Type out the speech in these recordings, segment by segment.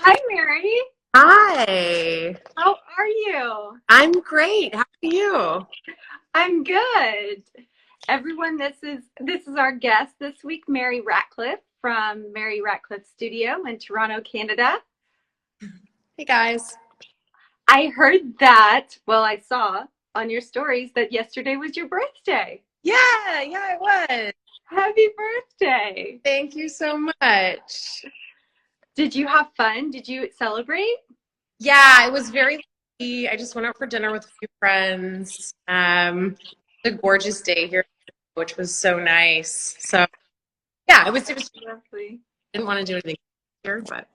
Hi, Mary. Hi, How are you? I'm great. How are you? I'm good. Everyone, this is our guest this week, Mary Ratcliffe from Mary Ratcliffe Studio in Toronto, Canada. Hey guys. I heard that, well, I saw on your stories that yesterday was your birthday. Yeah, it was. Happy birthday. Thank you so much. Did you have fun? Did you celebrate? Yeah, it was very lucky. I just went out for dinner with a few friends. It's a gorgeous day here, which was so nice. So yeah, it was Lovely. didn't want to do anything here, but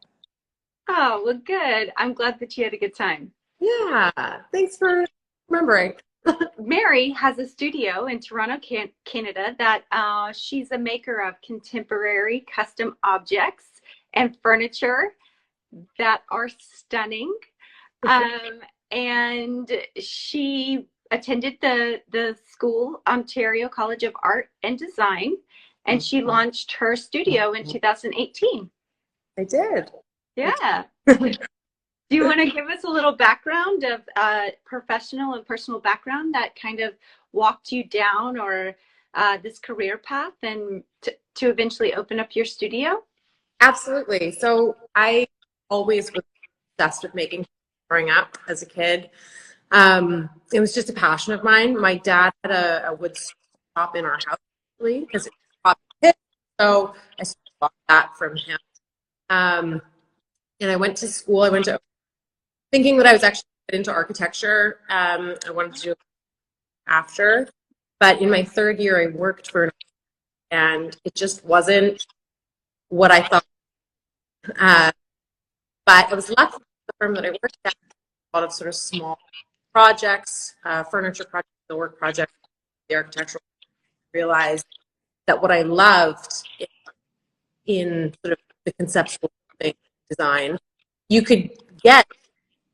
Oh, well, good. I'm glad that you had a good time. yeah, thanks for remembering. Mary has a studio in Toronto, Canada, that she's a maker of contemporary custom objects and furniture that are stunning. Um, and she attended the school, Ontario College of Art and Design, and she launched her studio in 2018. I did. Yeah. I Do you want to give us a little background of professional and personal background that kind of walked you down or this career path and to eventually open up your studio? Absolutely. So I always was obsessed with making growing up as a kid. It was just a passion of mine. My dad had a wood shop in our house actually because it was a kid. So I sort of bought that from him. Um, and I went to school. I went to thinking that I was actually into architecture. I wanted to do it after, but in my third year, I worked for, and it just wasn't what I thought. Uh, but I was lucky with the firm that I worked at. A lot of sort of small projects, furniture projects, millwork projects, the architectural. Realized that what I loved in sort of the conceptual design, you could get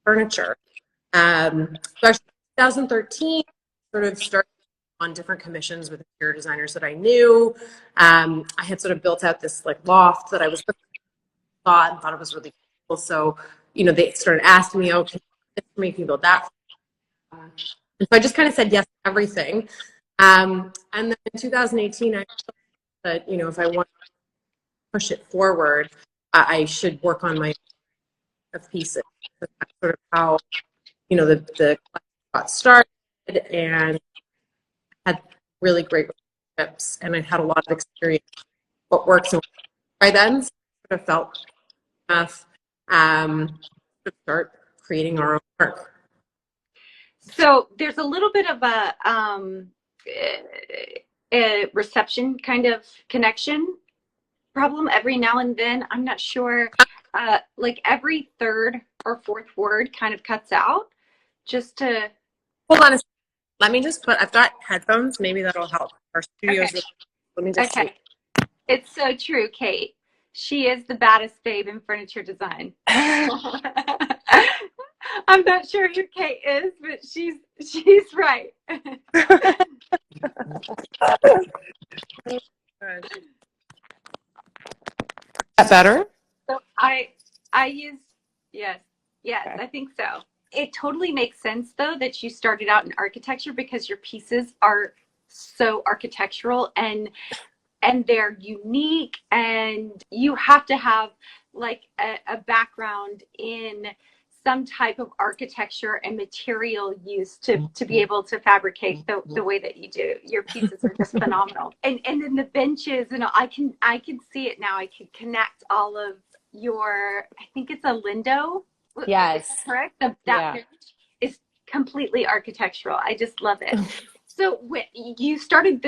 furniture. So actually, 2013, sort of started on different commissions with interior designers that I knew. I had sort of built out this like loft that I was thought it was really cool. So they started asking me, "Oh, can you do this for me? Can you build that?" And so I just kind of said yes to everything. And then in 2018, I thought that if I want to push it forward, I should work on my of pieces. So that's sort of how the collection got started, and had really great relationships, and I had a lot of experience what works. And by then, sort of felt enough to start creating our own work. So there's a little bit of a reception kind of connection problem every now and then. I'm not sure, like every third or fourth word kind of cuts out just to, Hold on a second. Let me just put. I've got headphones. Maybe that'll help. Our okay, studio's. Let me just see. okay. It's so true, Kate. She is the baddest babe in furniture design. I'm not sure who Kate is, but she's right. That better? So I use yes, yes, Okay. I think so. It totally makes sense though that you started out in architecture because your pieces are so architectural and they're unique and you have to have like a background in some type of architecture and material use to be able to fabricate the way that you do. Your pieces are just phenomenal. And then the benches and I can see it now. I can connect all of your I think it's a lindo. Is that Yes. correct? That Yeah. bench is completely architectural. I just love it. So you started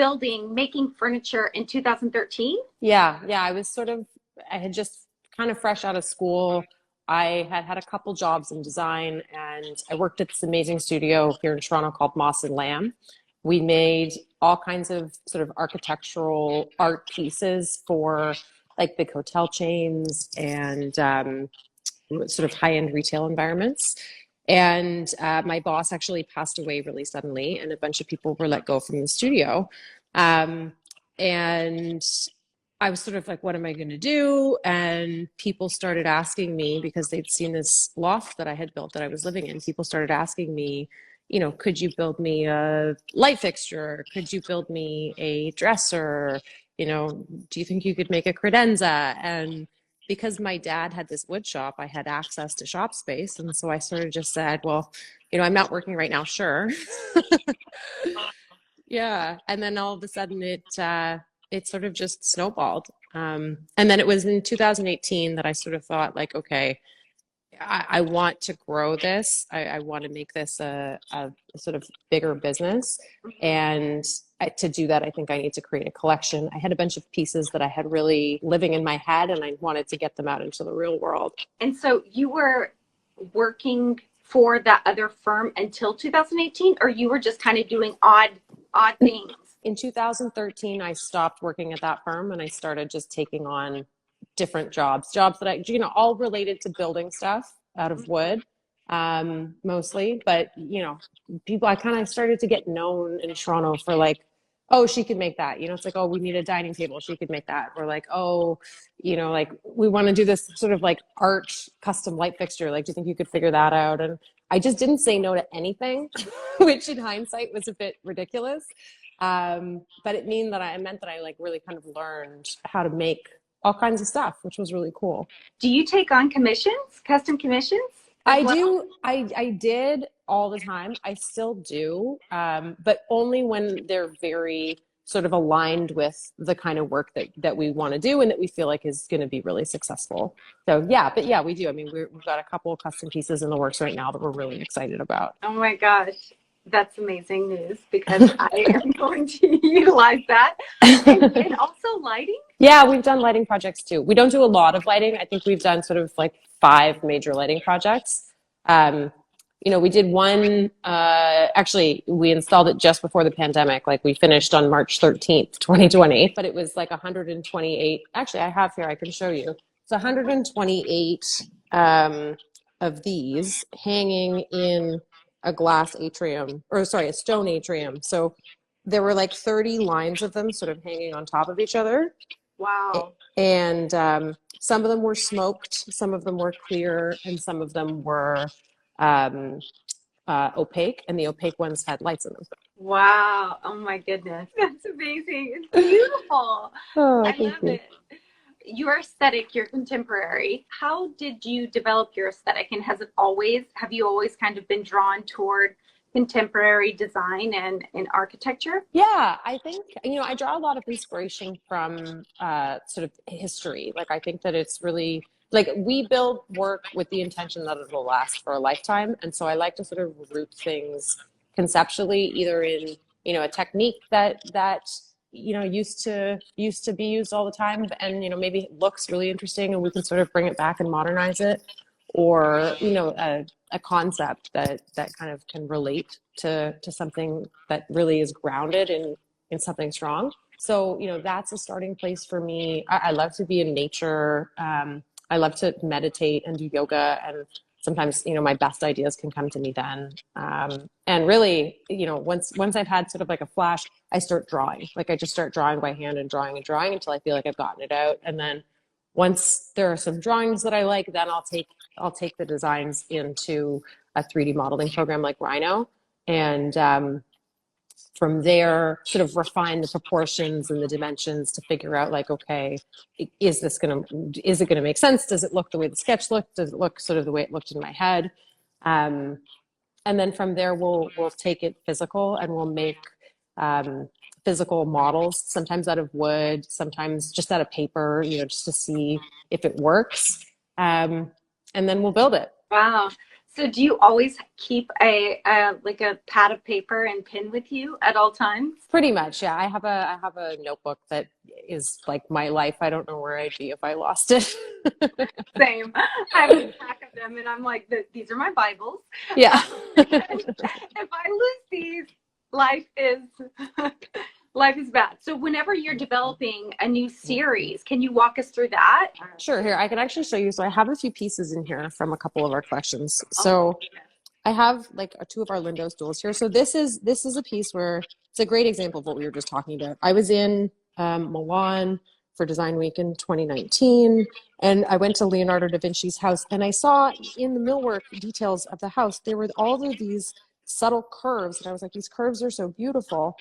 making furniture in 2013? Yeah. I had just kind of fresh out of school. I had had a couple jobs in design, and I worked at this amazing studio here in Toronto called Moss and Lamb. We made all kinds of sort of architectural art pieces for like big hotel chains and sort of high-end retail environments. And my boss actually passed away really suddenly, and a bunch of people were let go from the studio. Um, and I was sort of like, what am I going to do? And people started asking me because they'd seen this loft that I had built that I was living in. People started asking me, could you build me a light fixture? Could you build me a dresser? Do you think you could make a credenza? And because my dad had this wood shop, I had access to shop space. And so I sort of just said, well, I'm not working right now, sure. Yeah, and then all of a sudden it sort of just snowballed. And then it was in 2018 that I sort of thought like, okay, I want to grow this. I want to make this a sort of bigger business. And to do that, I think I need to create a collection. I had a bunch of pieces that I had really living in my head, and I wanted to get them out into the real world. And so you were working for that other firm until 2018, or you were just kind of doing odd things? In 2013, I stopped working at that firm and I started just taking on different jobs that I, all related to building stuff out of wood, mostly. But, people, I kind of started to get known in Toronto for like, oh, she could make that. It's like, oh, we need a dining table. She could make that. We're like, oh, like we want to do this sort of like art custom light fixture. Like, do you think you could figure that out? And I just didn't say no to anything, which in hindsight was a bit ridiculous. But it meant that I like really kind of learned how to make all kinds of stuff, which was really cool. Do you take on commissions, custom commissions as I well? do. I did all the time. I still do, but only when they're very sort of aligned with the kind of work that we want to do and that we feel like is going to be really successful. So yeah, but yeah, we do. I mean, we've got a couple of custom pieces in the works right now that we're really excited about. Oh my gosh, that's amazing news because I am going to utilize that. And also lighting. Yeah, we've done lighting projects too. We don't do a lot of lighting. I think we've done sort of like 5 major lighting projects. Um, we did one, actually, we installed it just before the pandemic. Like we finished on March 13th, 2020, but it was like 128. Actually, I have here, I can show you. It's 128 of these hanging in a glass atrium, or sorry, a stone atrium. So there were like 30 lines of them sort of hanging on top of each other. Wow. And some of them were smoked, some of them were clear, and some of them were um, opaque, and the opaque ones had lights in them. Wow. Oh my goodness. That's amazing. It's beautiful. Oh, I thank love you. it. Your aesthetic, your contemporary. How did you develop your aesthetic? And have you always kind of been drawn toward contemporary design and architecture? Yeah, I think, I draw a lot of inspiration from sort of history. Like, I think that it's really like we build work with the intention that it will last for a lifetime. And so I like to sort of root things conceptually, either in, a technique that used to be used all the time and, maybe it looks really interesting and we can sort of bring it back and modernize it, or, a concept that kind of can relate to something that really is grounded in something strong. So, that's a starting place for me. I love to be in nature. I love to meditate and do yoga, and sometimes, my best ideas can come to me then. And really, once I've had sort of like a flash, I start drawing. Like I just start drawing by hand and drawing until I feel like I've gotten it out. And then once there are some drawings that I like, then I'll take the designs into a 3D modeling program like Rhino, and from there sort of refine the proportions and the dimensions to figure out like, okay, is it gonna make sense? Does it look the way the sketch looked? Does it look sort of the way it looked in my head? Um, and then from there we'll take it physical and we'll make physical models, sometimes out of wood, sometimes just out of paper, just to see if it works. And then we'll build it. Wow. So do you always keep a pad of paper and pen with you at all times? Pretty much, yeah. I have a notebook that is like my life. I don't know where I'd be if I lost it. Same. I have a pack of them, and I'm like, these are my Bibles. Yeah. If I lose these, life is life is bad. So whenever you're developing a new series, can you walk us through that? Sure. Here, I can actually show you. So I have a few pieces in here from a couple of our collections. Oh, So I have like two of our Lindo stools here. So this is a piece where it's a great example of what we were just talking about. I was in Milan for Design Week in 2019. And I went to Leonardo da Vinci's house, and I saw in the millwork details of the house, there were all of these subtle curves. And I was like, these curves are so beautiful.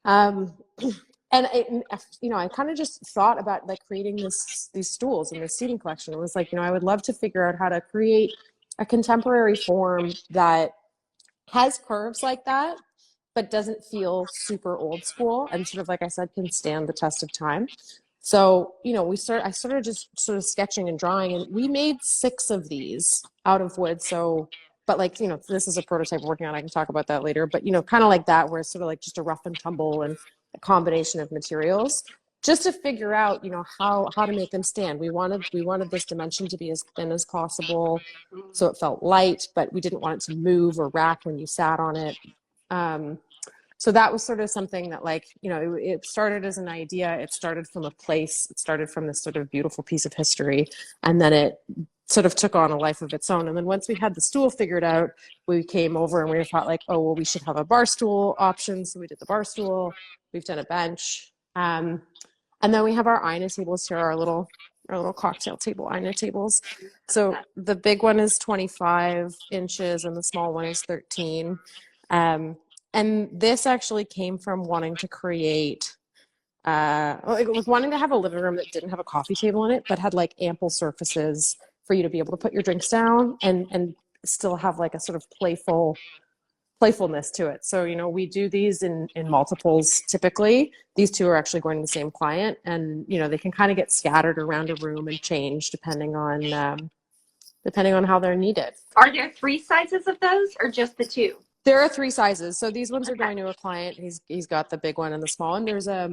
Um, and I kind of just thought about like creating these stools and this seating collection. It was like, I would love to figure out how to create a contemporary form that has curves like that, but doesn't feel super old school and sort of, like I said, can stand the test of time. So, I started just sort of sketching and drawing, and we made 6 of these out of wood. So, but like, this is a prototype we're working on. I can talk about that later, but, kind of like that, where it's sort of like just a rough and tumble and a combination of materials just to figure out, how to make them stand. We wanted this dimension to be as thin as possible, so it felt light, but we didn't want it to move or rack when you sat on it. Um, so that was sort of something that, like, it started as an idea. It started from a place. It started from this sort of beautiful piece of history, and then it sort of took on a life of its own. And then once we had the stool figured out, we came over and we thought like, oh, well, we should have a bar stool option. So we did the bar stool. We've done a bench. And then we have our Ina tables here, our little cocktail table Ina tables. So the big one is 25 inches and the small one is 13. And this actually came from wanting to create, it was wanting to have a living room that didn't have a coffee table in it, but had like ample surfaces for you to be able to put your drinks down and still have like a sort of playfulness to it. So, we do these in multiples typically. These 2 are actually going to the same client, and, they can kind of get scattered around a room and change depending on how they're needed. Are there 3 sizes of those or just the 2? There are 3 sizes. So these ones are going to a client. He's got the big one and the small one. There's a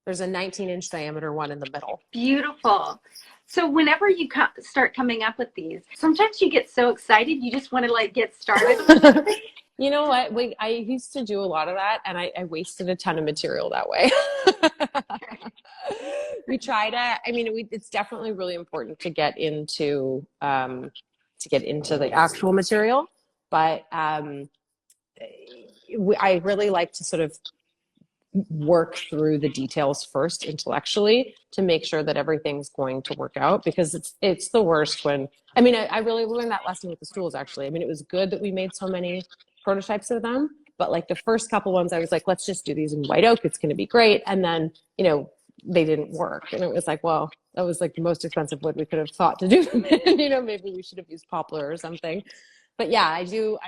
19-inch diameter one in the middle. Beautiful. So whenever you start coming up with these, sometimes you get so excited you just want to like get started with something. You know what? I used to do a lot of that, and I wasted a ton of material that way. We try to. I mean, it's definitely really important to get into the actual material, but I really like to sort of work through the details first intellectually to make sure that everything's going to work out, because it's the worst when, I really learned that lesson with the stools, actually. It was good that we made so many prototypes of them, but like the first couple ones, I was like, let's just do these in white oak. It's going to be great. And then, they didn't work. And it was like, well, that was like the most expensive wood we could have thought to do them in. Maybe we should have used poplar or something. But yeah, I do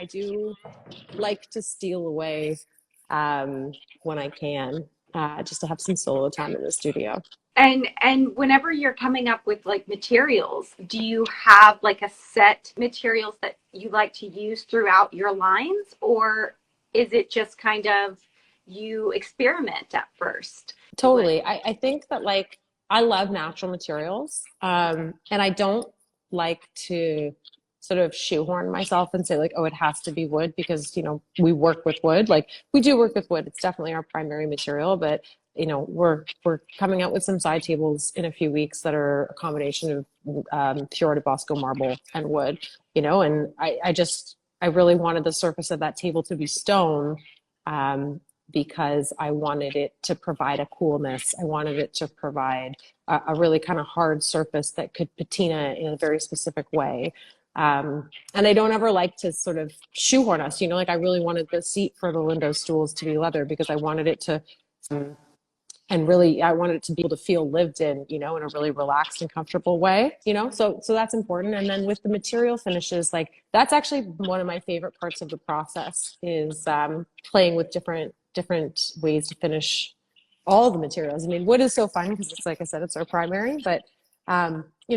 like to steal away when I can, just to have some solo time in the studio. And whenever you're coming up with like materials, do you have like a set materials that you like to use throughout your lines, or is it just kind of you experiment at first? Totally. I think that, like, I love natural materials, and I don't like to sort of shoehorn myself and say like, oh, it has to be wood, because we work with wood. Like, we do work with wood. It's definitely our primary material, but we're coming out with some side tables in a few weeks that are a combination of Pure de Bosco marble and wood. And I really wanted the surface of that table to be stone, because I wanted it to provide a coolness. I wanted it to provide a really kind of hard surface that could patina in a very specific way. And I don't ever like to sort of shoehorn us, like I really wanted the seat for the Lindo stools to be leather, because I wanted it to, I wanted it to be able to feel lived in a really relaxed and comfortable way, so that's important. And then with the material finishes, like, that's actually one of my favorite parts of the process is playing with different ways to finish all the materials. Wood is so fun because it's, like I said, it's our primary, but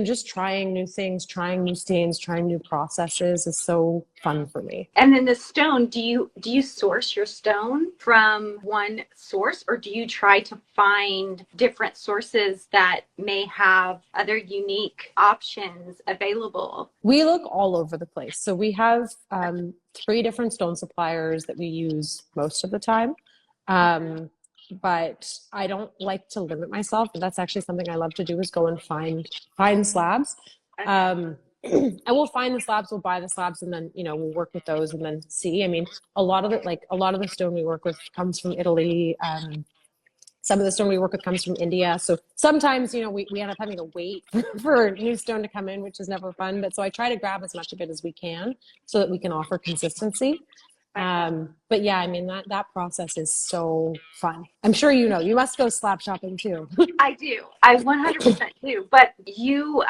just trying new things, trying new stains, trying new processes is so fun for me. And then the stone, do you source your stone from one source, or do you try to find different sources that may have other unique options available? We look all over the place. So we have 3 different stone suppliers that we use most of the time. But I don't like to limit myself. And that's actually something I love to do, is go and find slabs. I will find the slabs, we'll buy the slabs, and then, we'll work with those and then see. A lot of the stone we work with comes from Italy. Some of the stone we work with comes from India. So sometimes, we end up having to wait for a new stone to come in, which is never fun. But so I try to grab as much of it as we can so that we can offer consistency. But yeah, I mean, that process is so fun. I'm sure you must go slab shopping too. I do. I 100% do. But you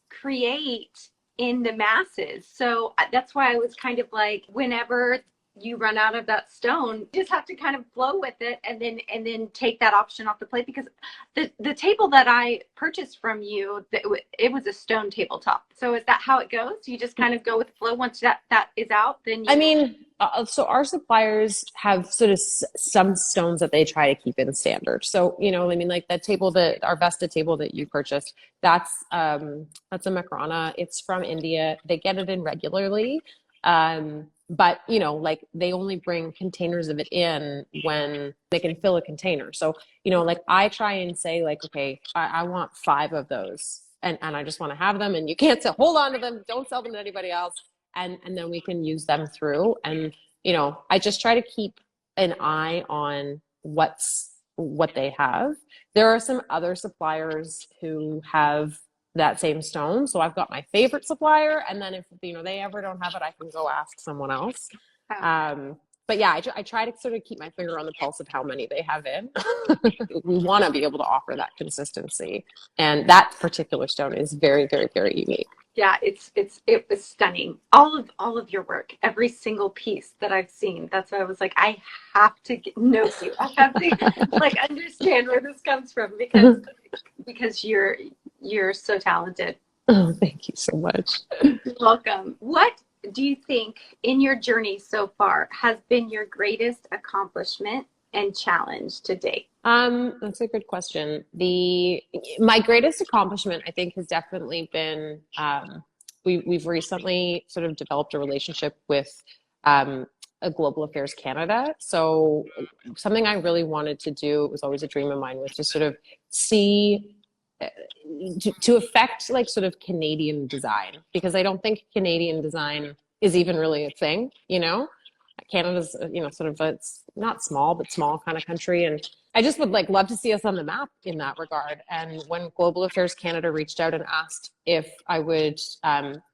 create in the masses. So that's why I was kind of like, whenever you run out of that stone, you just have to kind of flow with it and then take that option off the plate, because the table that I purchased from you, it was a stone tabletop. So is that how it goes? You just kind of go with the flow. Once that is out, then you... I mean, so our suppliers have sort of some stones that they try to keep in standard. So, I mean, like that table our Vesta table that you purchased, that's a Makrana. It's from India. They get it in regularly. But like they only bring containers of it in when they can fill a container. So, like I try and say like, okay, I want 5 of those and I just want to have them, and you can't hold on to them. Don't sell them to anybody else. And then we can use them through. And, I just try to keep an eye on what they have. There are some other suppliers who have that same stone. So I've got my favorite supplier. And then if, they ever don't have it, I can go ask someone else. But yeah, I try to sort of keep my finger on the pulse of how many they have in. We want to be able to offer that consistency. And that particular stone is very, very, very unique. Yeah, it was stunning. All of your work, every single piece that I've seen. That's why I was like, I have to know you. I have to like understand where this comes from, because you're so talented. Oh, thank you so much. You're welcome. What do you think in your journey so far has been your greatest accomplishment and challenge to date? That's a good question. My greatest accomplishment, I think, has definitely been we've recently sort of developed a relationship with a Global Affairs Canada. So something I really wanted to do, it was always a dream of mine, was to sort of see to affect like sort of Canadian design, because I don't think Canadian design is even really a thing, Canada's, sort of it's not small, but small kind of country. And I just would like love to see us on the map in that regard. And when Global Affairs Canada reached out and asked if I would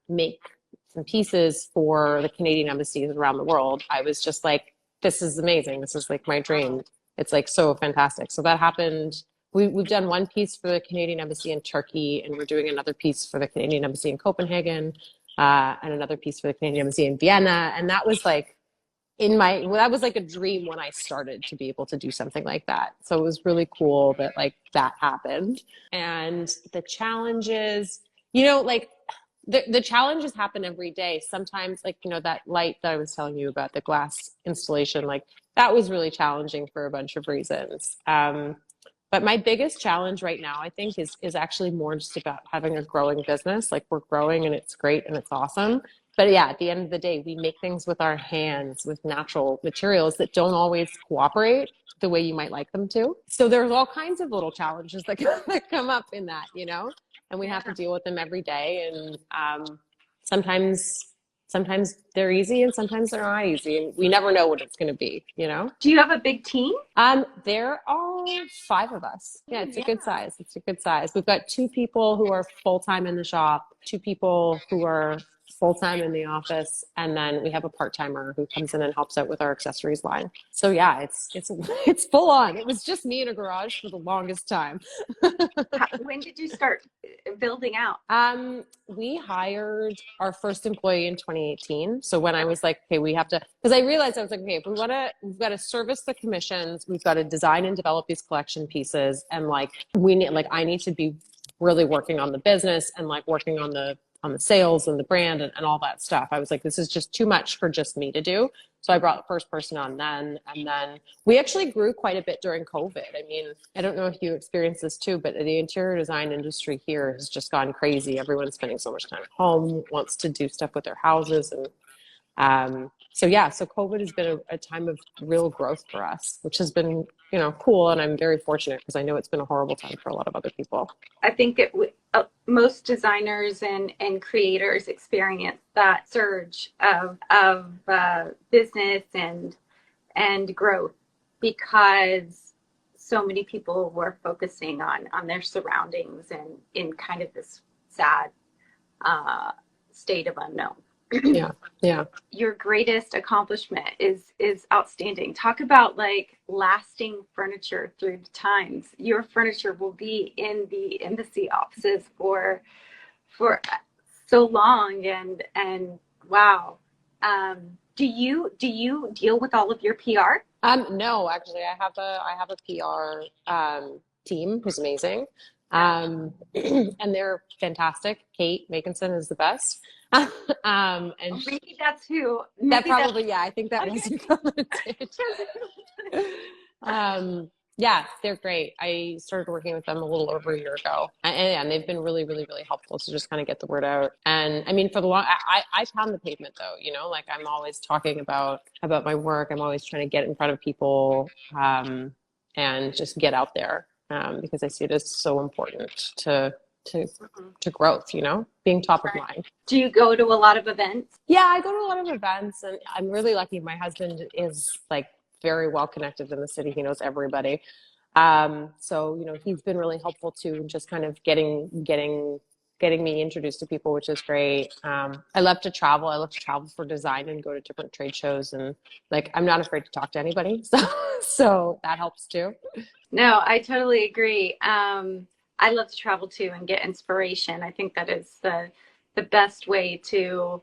make some pieces for the Canadian embassies around the world, I was just like, this is amazing. This is like my dream. It's like so fantastic. So that happened. We've done one piece for the Canadian embassy in Turkey, and we're doing another piece for the Canadian embassy in Copenhagen, and another piece for the Canadian embassy in Vienna. And that was like, that was like a dream when I started to be able to do something like that. So it was really cool that like that happened. And the challenges, like the challenges happen every day. Sometimes like, that light that I was telling you about, the glass installation, like that was really challenging for a bunch of reasons. But my biggest challenge right now, I think, is actually more just about having a growing business. Like we're growing and it's great and it's awesome. But yeah, at the end of the day, we make things with our hands, with natural materials that don't always cooperate the way you might like them to. So there's all kinds of little challenges that come up in that, and we have to deal with them every day. And sometimes they're easy and sometimes they're not easy. And we never know what it's going to be, Do you have a big team? There are 5 of us. Yeah, it's a good size. It's a good size. We've got 2 people who are full-time in the shop, 2 people who are full-time in the office, and then we have a part-timer who comes in and helps out with our accessories line. So yeah, it's full on. It was just me in a garage for the longest time. When did you start building out? We hired our first employee in 2018. So when I was like, okay, we have to, because I realized I was like, okay, if we've got to service the commissions, we've got to design and develop these collection pieces, and like I need to be really working on the business and like working on the sales and the brand and all that stuff. I was like, this is just too much for just me to do. So I brought the first person on then. And then we actually grew quite a bit during COVID. I mean, I don't know if you experienced this too, but the interior design industry here has just gone crazy. Everyone's spending so much time at home, wants to do stuff with their houses. And so COVID has been a time of real growth for us, which has been, cool. And I'm very fortunate because I know it's been a horrible time for a lot of other people. I think most designers and creators experience that surge of business and growth, because so many people were focusing on their surroundings and in kind of this sad uh, state of unknown. Yeah. Yeah. Your greatest accomplishment is outstanding. Talk about like lasting furniture through the times. Your furniture will be in the embassy offices for so long, and wow. Do you deal with all of your PR? No, actually, I have a PR team who's amazing, Yeah. and they're fantastic. Kate Makinson is the best, and Maybe that's who. that Maybe that's probably, yeah, I think that was okay. commented. Yeah, they're great. I started working with them a little over a year ago, and they've been really, really, really helpful to just kind of get the word out. And I mean, for the long, I pound the pavement though, you know, like I'm always talking about my work. I'm always trying to get in front of people, and just get out there, because I see it as so important to to growth, you know, being top of Right. mind. Do you go to a lot of events? Yeah, I go to a lot of events, and I'm really lucky. My husband is like very well connected in the city. He knows everybody. So, you know, he's been really helpful too, just kind of getting me introduced to people, which is great. I love to travel. I love to travel for design and go to different trade shows, and like I'm not afraid to talk to anybody. So that helps too. No, I totally agree. I love to travel too and get inspiration. I think that is the best way to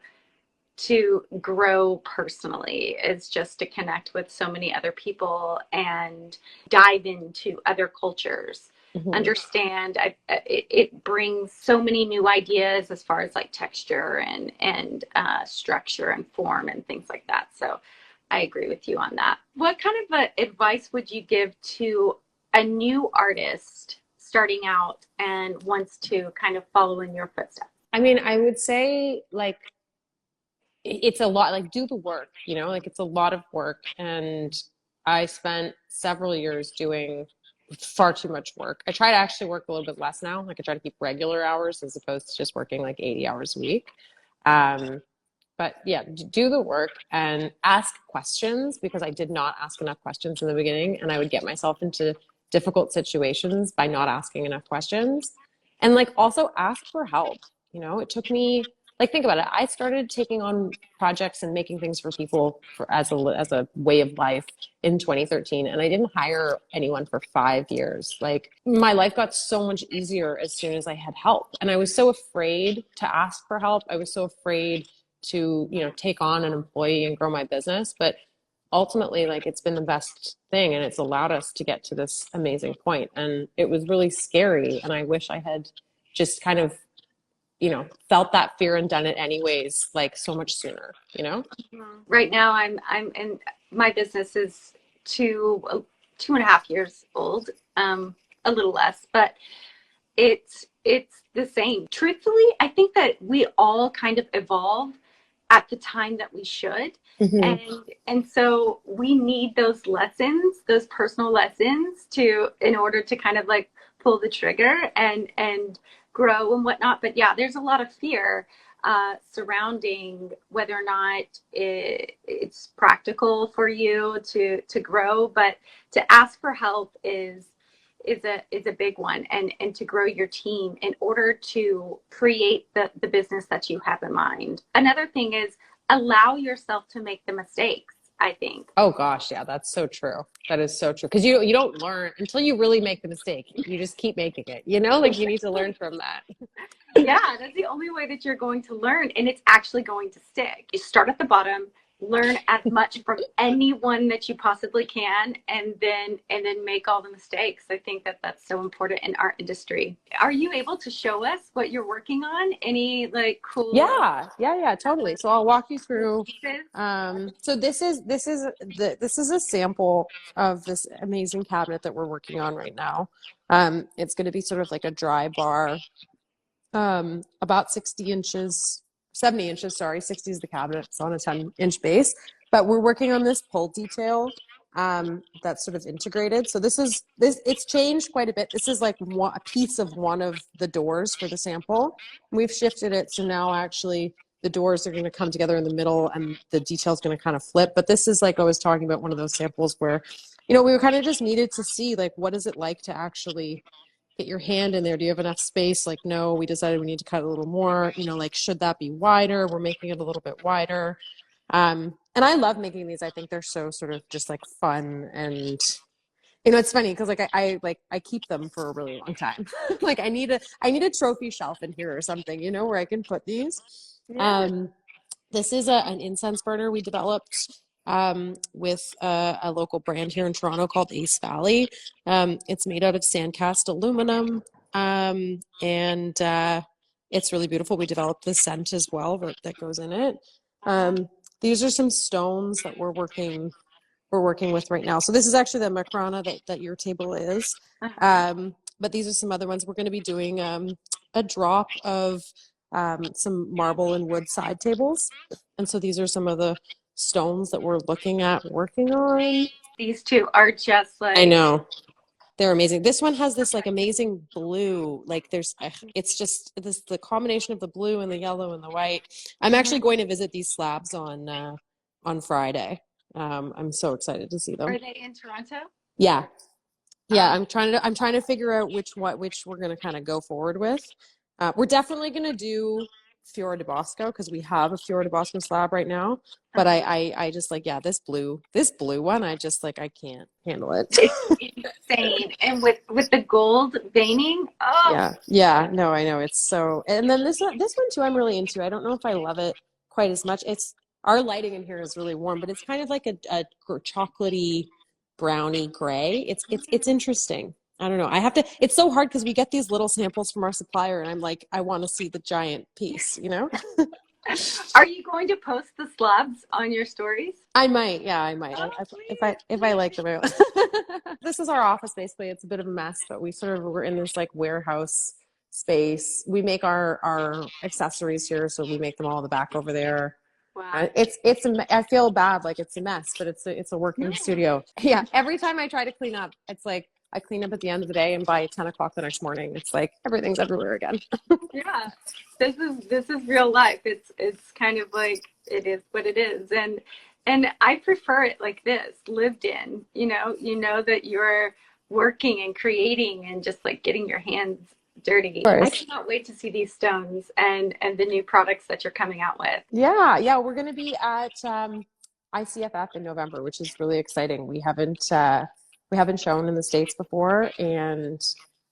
grow personally is just to connect with so many other people and dive into other cultures. Hmm. Understand, it brings so many new ideas as far as like texture and structure and form and things like that. So I agree with you on that. What kind of advice would you give to a new artist starting out and wants to kind of follow in your footsteps? I mean, I would say like it's a lot, like do the work, you know, like it's a lot of work. And I spent several years doing far too much work. I try to actually work a little bit less now. Like I try to keep regular hours as opposed to just working like 80 hours a week. Um, but yeah, do the work and ask questions, because I did not ask enough questions in the beginning, and I would get myself into difficult situations by not asking enough questions. And like also ask for help. You know, it took me, like, think about it. I started taking on projects and making things for people as a way of life in 2013, and I didn't hire anyone for 5 years. Like my life got so much easier as soon as I had help, and I was so afraid to ask for help. I was so afraid to, you know, take on an employee and grow my business. But ultimately, like it's been the best thing, and it's allowed us to get to this amazing point. And it was really scary. And I wish I had just kind of, you know, felt that fear and done it anyways, like so much sooner, you know? Right now, I'm in my business is 2.5 years old, a little less, but it's the same. Truthfully, I think that we all kind of evolve at the time that we should. Hmm. And so we need those lessons, those personal lessons to in order to kind of like pull the trigger and grow and whatnot. But yeah, there's a lot of fear surrounding whether or not it's practical for you to grow, but to ask for help is a big one, and to grow your team in order to create the business that you have in mind. Another thing is allow yourself to make the mistakes, I think. Oh gosh, yeah, that's so true. That is so true. Because you don't learn until you really make the mistake. You just keep making it. You know, like you need to learn from that. Yeah, that's the only way that you're going to learn, and it's actually going to stick. You start at the bottom, learn as much from anyone that you possibly can, and then make all the mistakes. I think that that's so important in our industry. Are you able to show us what you're working on? Any like cool Yeah, totally. So I'll walk you through. pieces? So this is a sample of this amazing cabinet that we're working on right now. It's going to be sort of like a dry bar, about 60 inches, 70 inches, sorry, 60 is the cabinet. It's on a 10-inch base, but we're working on this pull detail, that's sort of integrated. So it's changed quite a bit. This is like a piece of one of the doors for the sample. We've shifted it. So now actually the doors are going to come together in the middle and the detail is going to kind of flip. But this is, like I was talking about, one of those samples where we kind of just needed to see like what is it like to actually get your hand in there. Do you have enough space? Like, no, we decided we need to cut a little more. Like, should that be wider? We're making it a little bit wider. And I love making these. I think they're so sort of just like fun and it's funny because like I keep them for a really long time. Like I need a trophy shelf in here or something, where I can put these. Yeah. Um, this is an incense burner we developed with a local brand here in Toronto called Ace Valley. It's made out of sandcast aluminum, and it's really beautiful. We developed the scent as well that goes in it. These are some stones that we're working with right now. So this is actually the Macrana that your table is. Uh-huh. But these are some other ones. We're going to be doing a drop of some marble and wood side tables. And so these are some of the stones that we're looking at working on. These two are just I like, know. They're amazing. This one has this like amazing blue. Like it's just the combination of the blue and the yellow and the white. I'm actually mhm. going to visit these slabs on Friday. I'm so excited to see them. Are they in Toronto? Yeah, yeah. Oh, I'm trying to figure out which we're gonna kind of go forward with. We're definitely gonna do Fiora de Bosco because we have a Fiora de Bosco slab right now. But I, uh-huh. I just like this blue one. I just like I can't handle it. It's insane. And with the gold veining, oh, Yeah, yeah, no, I know it's so. And then this one too, I'm really into. I don't know if I love it quite as much. It's our lighting in here is really warm, but it's kind of like a chocolatey, browny gray. It's mhm. interesting. I don't know. I have to. It's so hard because we get these little samples from our supplier, and I'm like, I want to see the giant piece. Are you going to post the slabs on your stories? I might, yeah, I might. Oh, If I like them out. This is our office basically. It's a bit of a mess, but we're in this like warehouse space. We make our accessories here, so we make them all in the back over there. wow. I feel bad like it's a mess, but it's a working No. studio. Yeah, every time I try to clean up, it's like I clean up at the end of the day, and by 10 o'clock the next morning, it's like everything's everywhere again. Yeah. This is real life. It's kind of like it is what it is. And I prefer it like this, lived in. You know that you're working and creating and just like getting your hands Of dirty. I course. cannot wait to see these stones and the new products that you're coming out with. Yeah, yeah, we're going to be at ICFF in November, which is really exciting. We haven't shown in the States before, and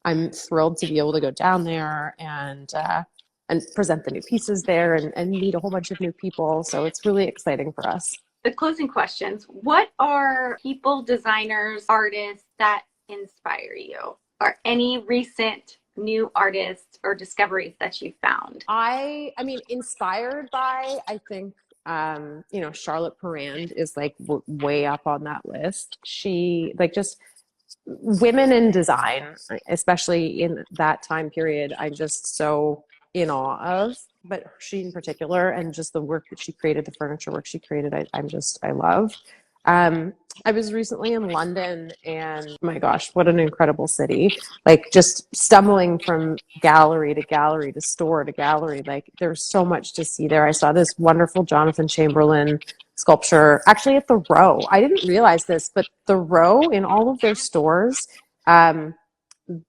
I'm thrilled to be able to go down there and present the new pieces there and meet a whole bunch of new people. So it's really exciting for us. The closing questions. What are people, designers, artists that inspire you? Or any recent new artists or discoveries that you found? I mean, inspired by, I think, Charlotte Perrand is like way up on that list. She like just women in design, especially in that time period, I'm just so in awe of. But she in particular, and just the work that she created, the furniture work she created, I love. I was recently in London, and oh my gosh, what an incredible city! Like just stumbling from gallery to gallery to store to gallery, like there's so much to see there. I saw this wonderful Jonathan Chamberlain sculpture actually at the Row. I didn't realize this, but the Row in all of their stores, um,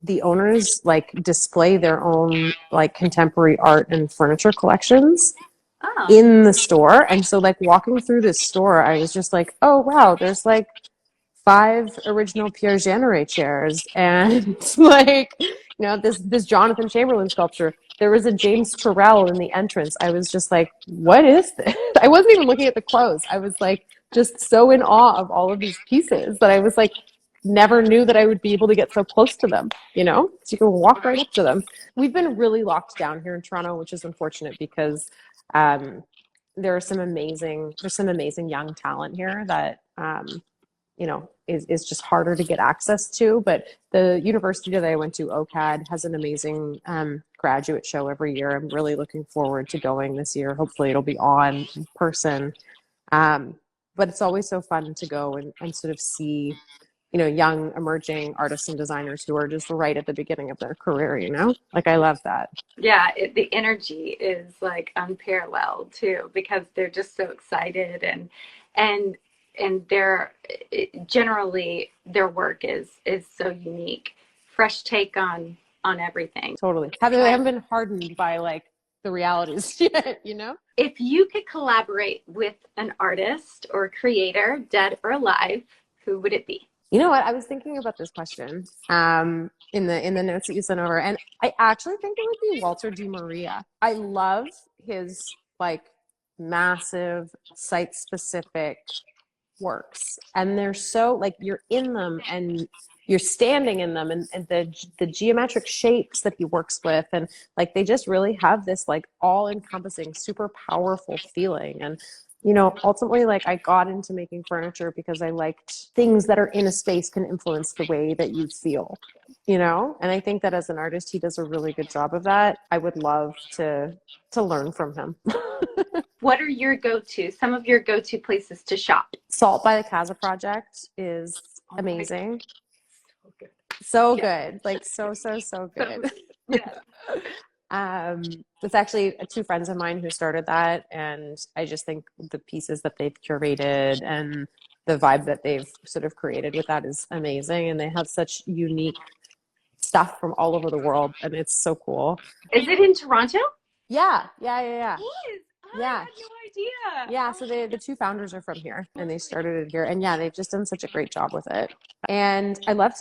the owners like display their own like contemporary art and furniture collections Oh, in the store. And so like walking through this store, I was just like, oh wow, there's like 5 original Pierre Jeanneret chairs and like this Jonathan Chamberlain sculpture. There was a James Turrell in the entrance. I was just like, what is this? I wasn't even looking at the clothes. I was like just so in awe of all of these pieces that I was like never knew that I would be able to get so close to them. So you can walk right up to them. We've been really locked down here in Toronto, which is unfortunate because um, there's some amazing young talent here that is just harder to get access to. But the university that I went to, OCAD, has an amazing graduate show every year. I'm really looking forward to going this year. Hopefully it'll be on in person. But it's always so fun to go and sort of see, young emerging artists and designers who are just right at the beginning of their career. Like I love that. yeah, the energy is like unparalleled too because they're just so excited and and their generally their work is so unique. Fresh take on everything. Totally. Haven't been hardened by like the realities yet, you know? If you could collaborate with an artist or creator, dead or alive, who would it be? You know what? I was thinking about this question in the notes that you sent over, and I actually think it would be Walter Di Maria. I love his like massive site specific works, and they're so like you're in them and you're standing in them, and the geometric shapes that he works with, and like they just really have this like all encompassing super powerful feeling. And you know, ultimately, like I got into making furniture because I liked things that are in a space can influence the way that you feel, you know? And I think that as an artist, he does a really good job of that. I would love to learn from him. What are your go-to, some of your go-to places to shop? Salt by the Casa Project is Oh my God, amazing. so good. So Yeah. good. Like so So, good. yeah. It's actually two friends of mine who started that, and I just think the pieces that they've curated and the vibe that they've sort of created with that is amazing, and they have such unique stuff from all over the world, and it's so cool. Is it in Toronto? Yeah. It is. I Yeah. had no idea. Yeah, Oh so my the two founders are from here and they God. started it here. And yeah, they've just done such a great job with it. And I love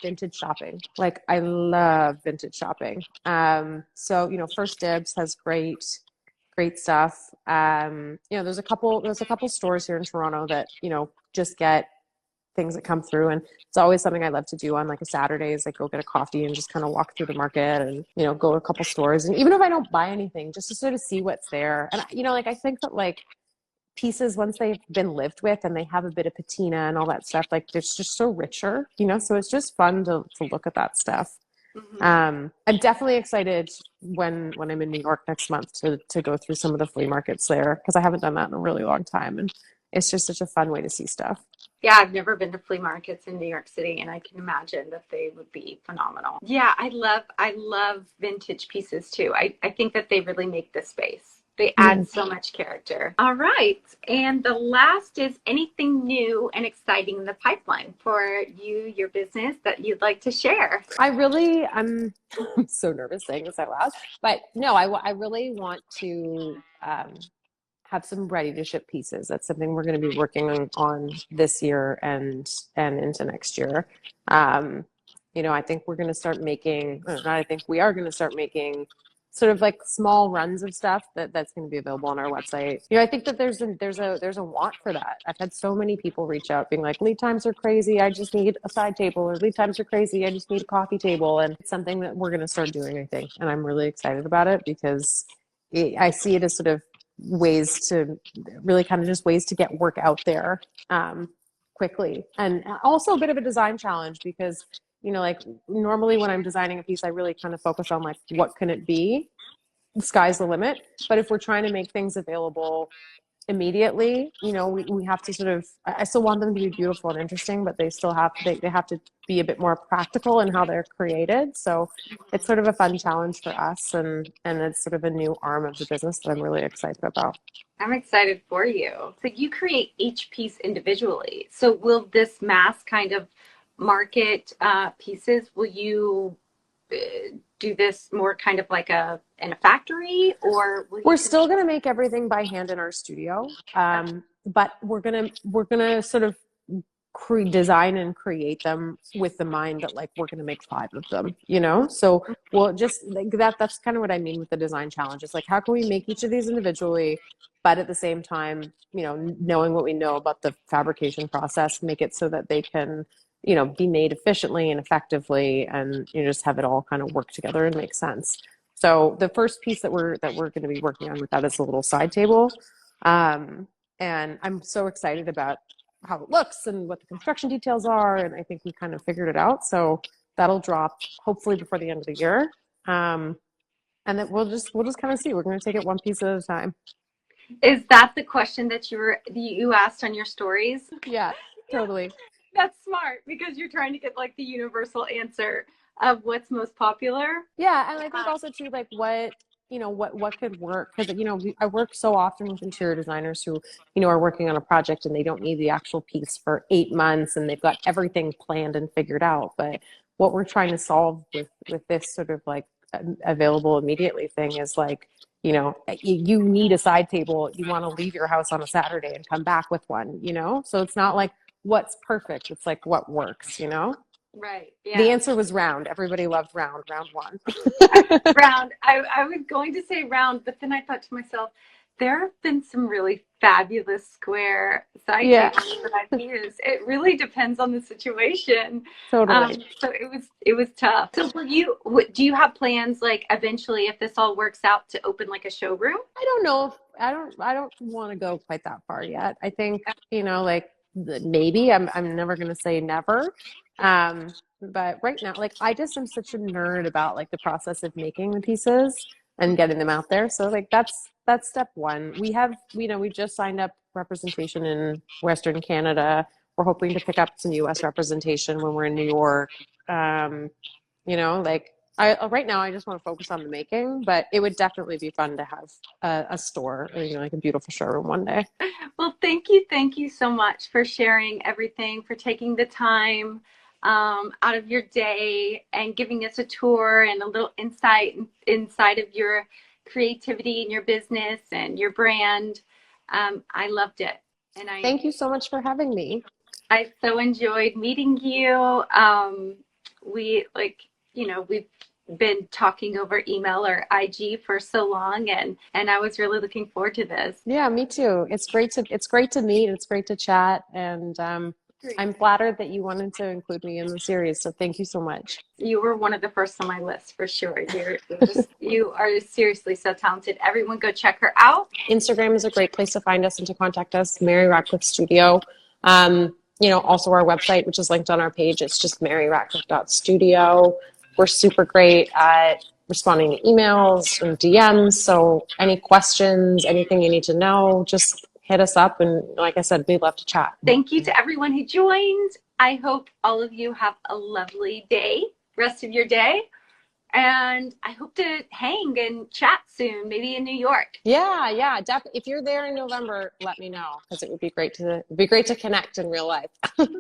vintage shopping. Like I love vintage shopping. So, you know, First Dibs has great stuff. You know, there's a couple stores here in Toronto that, you know, just get things that come through, and it's always something I love to do on like a Saturday is like go get a coffee and just kind of walk through the market and you know go to a couple stores, and even if I don't buy anything just to sort of see what's there. And you know, like I think that like pieces once they've been lived with and they have a bit of patina and all that stuff, like it's just so richer, you know, so it's just fun to look at that stuff. Mhm. I'm definitely excited when I'm in New York next month to go through some of the flea markets there because I haven't done that in a really long time, and it's just such a fun way to see stuff. Yeah, I've never been to flea markets in New York City, and I can imagine that they would be phenomenal. Yeah, I love vintage pieces too. I think that they really make the space. They Yeah. add so much character. All right. And the last is anything new and exciting in the pipeline for you, your business that you'd like to share. I'm so nervous saying this out loud, but no, I really want to have some ready to ship pieces. That's something we're going to be working on this year and into next year. Um, you know, I think we're going to start making, or not, I think we are going to start making sort of like small runs of stuff that's going to be available on our website. You know, I think that there's a want for that. I've had so many people reach out being like, lead times are crazy. I just need a side table, or lead times are crazy. I just need a coffee table. And it's something that we're going to start doing, I think. And I'm really excited about it because I see it as sort of ways to really kind of just ways to get work out there quickly, and also a bit of a design challenge because you know like normally when I'm designing a piece I really kind of focus on like what can it be, the sky's the limit. But if we're trying to make things available immediately, you know, we have to sort of, I still want them to be beautiful and interesting, but they have to be a bit more practical in how they're created. So it's sort of a fun challenge for us, and it's sort of a new arm of the business that I'm really excited about. I'm excited for you. So you create each piece individually. So will this mass kind of market pieces, will you do this more kind of like a in a factory, or will you We're still going to make everything by hand in our studio, but we're gonna sort of design and create them with the mind that like we're going to make five of them, you know. So we'll just like that's kind of what I mean with the design challenge. It's like how can we make each of these individually, but at the same time, you know, knowing what we know about the fabrication process, make it so that they can, you know, be made efficiently and effectively, and you know, just have it all kind of work together and make sense. So the first piece that we're going to be working on with that is a little side table, and I'm so excited about how it looks and what the construction details are, and I think we kind of figured it out. So that'll drop hopefully before the end of the year, and then we'll just kind of see. We're going to take it one piece at a time. is that the question that you asked on your stories? Yeah, Yeah, totally. that's smart because you're trying to get like the universal answer of what's most popular. Yeah, and I think also too, like what what could work, because I work so often with interior designers who are working on a project and they don't need the actual piece for 8 months and they've got everything planned and figured out. But what we're trying to solve with this sort of like available immediately thing is like, you need a side table. You want to leave your house on a Saturday and come back with one. So it's not like what's perfect. It's like what works. Right. The Yeah. answer was round. Everybody loved round one. Round. I was going to say round, but then I thought to myself, there have been some really fabulous square side Yeah, tables that I've used. It really depends on the situation. totally. So it was tough. So do you have plans like eventually if this all works out to open like a showroom? I don't know if I don't want to go quite that far yet. I think, like maybe I'm never going to say never. But right now, like I just am such a nerd about like the process of making the pieces and getting them out there. So like that's step one. We've just signed up representation in Western Canada. We're hoping to pick up some US representation when we're in New York. Um, like right now I just want to focus on the making, but it would definitely be fun to have a store, or, like a beautiful showroom one day. Well, thank you so much for sharing everything, for taking the time out of your day and giving us a tour and a little insight inside of your creativity and your business and your brand. I loved it, and Thank you so much for having me. I so enjoyed meeting you. We we've been talking over email or IG for so long, and I was really looking forward to this. Yeah, me too. It's great to meet. It's great to chat, and Great. I'm flattered that you wanted to include me in the series. So thank you so much. You were one of the first on my list for sure. You are seriously so talented. Everyone go check her out. Instagram is a great place to find us and to contact us, Mary Ratcliffe Studio. Also our website, which is linked on our page. It's just maryratcliffe.studio. We're super great at responding to emails and DMs. So any questions, anything you need to know, just hit us up. And like I said, we'd love to chat. Thank you to everyone who joined. I hope all of you have a lovely day, rest of your day. And I hope to hang and chat soon, maybe in New York. Yeah, yeah, definitely. If you're there in November, let me know because it would be great to connect in real life.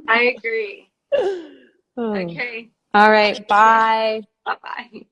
I agree. Oh. Okay. All right, bye. Bye bye.